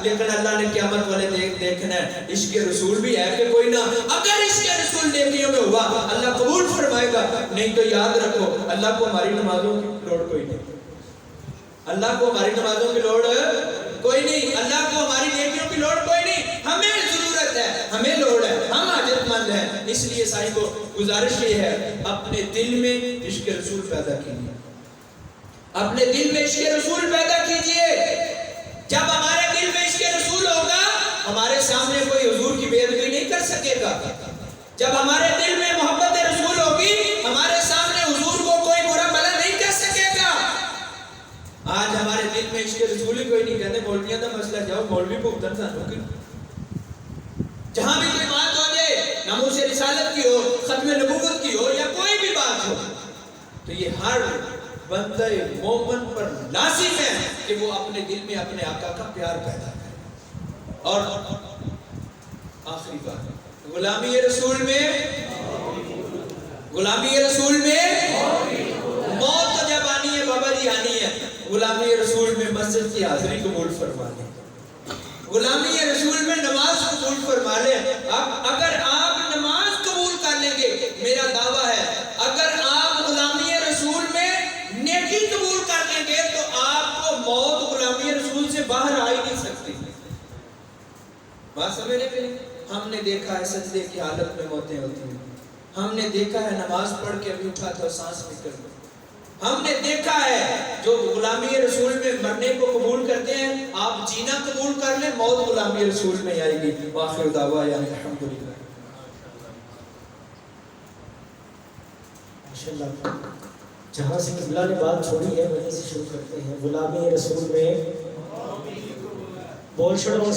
لیکن اللہ نے قیامت والے دیکھنا ہے عشق رسول بھی ہے کہ کوئی نہ. اگر عشق رسول نیکیوں میں ہوا اللہ قبول فرمائے گا, نہیں تو یاد رکھو اللہ کو ہماری نمازوں کی لوڑ کوئی نہیں, اللہ کو ہماری نمازوں کی لوڑ کوئی نہیں, اللہ کو ہماری نیکیوں کی لوڑ کوئی نہیں. ہمیں ضرورت ہے, ہمیں لوڑ ہے, ہم حاجت مند ہیں. اس لیے سائی کو گزارش یہ ہے اپنے دل میں عشق رسول پیدا کیجیے, اپنے دل میں عشق رسول پیدا کیجیے. جب ہمارے دل میں عشق رسول ہوگا ہمارے سامنے کوئی حضور کی بے ادبی نہیں کر سکے گا. جب ہمارے دل میں محبت رسول ہوگی ہمارے سامنے حضور کو کوئی برا بھلا نہیں کر سکے گا. آج ہمارے دل میں عشق رسول ہی کوئی نہیں, کہتے مولویوں کا مسئلہ جاؤ مولوی کو ادھر سانوں کی جہاں بھی کوئی بات ہو جائے, ناموس رسالت کی ہو, ختم نبوت کی ہو یا کوئی بھی بات ہو, تو یہ ہر بندہ مومن پر لازم ہے کہ وہ اپنے دل میں اپنے آقا کا پیار پیدا کرے. اور آخری بات, غلامی رسول میں موت تو جب آنی ہے بابا جی آنی ہے, غلامی رسول میں مسجد کی حاضری قبول فرما لیں, غلامی رسول میں نماز قبول فرما لیں. اگر آپ نماز قبول کر لیں گے, میرا دعویٰ ہے اگر آپ غلامی رسول میں نیکی قبول کر لیں گے تو آپ کو موت غلامی رسول سے باہر آ ہی نہیں سکتی. بات سمجھنے کے لیے ہم نے دیکھا ہے سجدے کی حالت میں موتیں ہوتی ہیں, ہم نے دیکھا ہے نماز پڑھ کے ابھی اٹھا تو سانس نکل گئی, ہم نے دیکھا ہے جو غلامی رسول میں مرنے کو قبول کرتے ہیں آپ جینا قبول کر لیں, موت غلامی رسول میں آئے گی. وآخر دعوانا الحمدللہ. ماشاءاللہ, جہاں سے قبلہ نے بات چھوڑی ہے وہیں سے شروع کرتے ہیں. غلامی رسول میں بول چھوڑو.